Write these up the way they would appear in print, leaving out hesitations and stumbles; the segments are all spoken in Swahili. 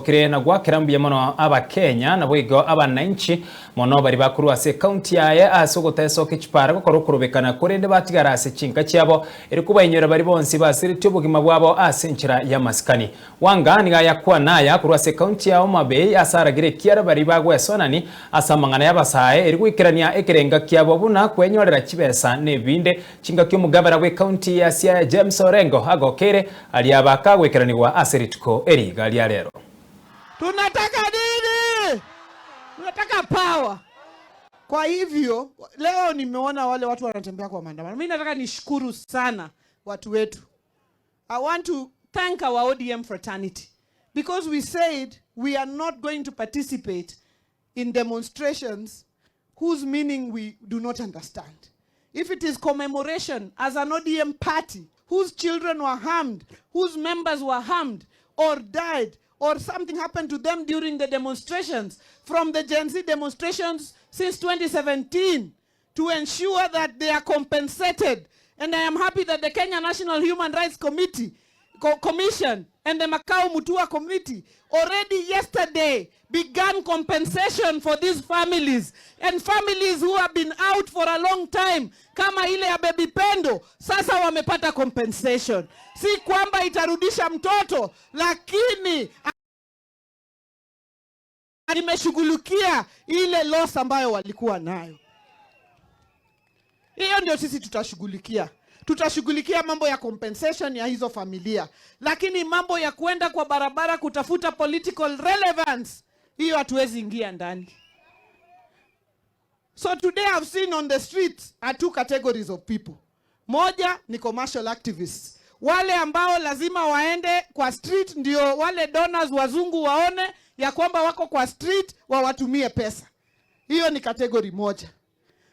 gwacokire na gwakira mbuya mono aba Kenya na bwigo abananchi mono bari bakuru ase county yaye asogota kipara gukora kurubekana kurinde batigara ase chinka cyabo eri kubayinyora bari bonsi basiriti ubugima bwabo ase nchira ya maskani wanga niga yakwa naya kuru ase county ya Omabei asaragire kiara bari bagwe sonani asamangana yabasaye eri gwikirania ekerenga kyabo buna kwenyorera kibesa nebinde chinga ky'umugabara we county ya Siaya James Orengo agokere ali abaka gwikiraniwa ase ritiko eri gali ya lero. Tunataka nini? Tunataka power. Kwa hivyo leo nimeona wale watu wanatembea kwa maandamano. Mimi nataka nishukuru sana watu wetu. I want to thank our ODM fraternity because we said we are not going to participate in demonstrations whose meaning we do not understand. If it is commemoration as an ODM party whose children were harmed, whose members were harmed or died, or something happened to them during the demonstrations, from the Gen Z demonstrations since 2017, to ensure that they are compensated. And I am happy that the Kenya National Human Rights Commission and the Makau Mutua Committee already yesterday began compensation for these families, and families who have been out for a long time kama ile ya Baby Pendo sasa wamepata compensation. Si kwamba itarudisha mtoto, lakini imeshughulikia ile loss ambayo walikuwa nayo. Hiyo ndio sisi tutashughulikia. Tutashughulikia mambo ya compensation ya hizo familia, lakini mambo ya kwenda kwa barabara kutafuta political relevance, hiyo hatuwezi ingia ndani. So today I've seen on the streets are two categories of people. Moja ni commercial activists, wale ambao lazima waende kwa street ndio wale donors wazungu waone ya kwamba wako kwa street wawatumie pesa. Hiyo ni category moja.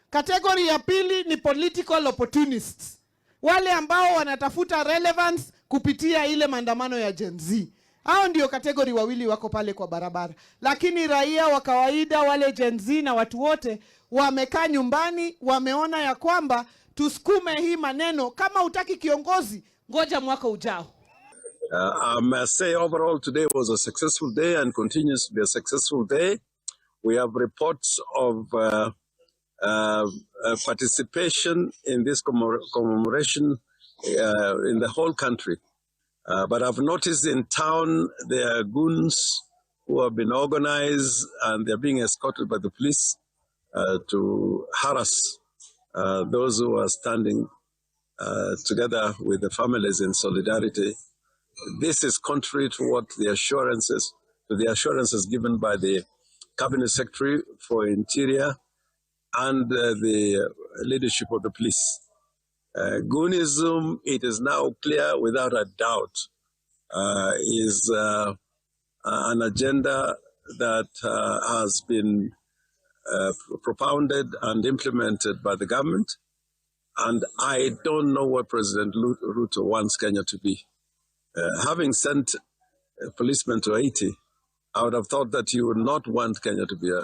Category ya pili ni political opportunists, wale ambao wanatafuta relevance kupitia ile maandamano ya Gen Z. Hao ndio kategori wawili wako pale kwa barabara. Lakini raia wa kawaida, wale Gen Z na watu wote wamekaa nyumbani, wameona ya kwamba tusukume hii maneno, kama utaki kiongozi ngoja mwaka ujao. I must say overall today was a successful day and continues to be a successful day. We have reports of participation in this commemoration in the whole country. But I've noticed in town there are goons who have been organized and they're being escorted by the police to harass those who are standing together with the families in solidarity. This is contrary to what the assurances given by the Cabinet Secretary for Interior and the leadership of the police. Goonism, it is now clear without a doubt, is an agenda that has been propounded and implemented by the government. And I don't know what President Ruto wants Kenya to be. Having sent policemen to Haiti, I would have thought that you would not want Kenya to be a...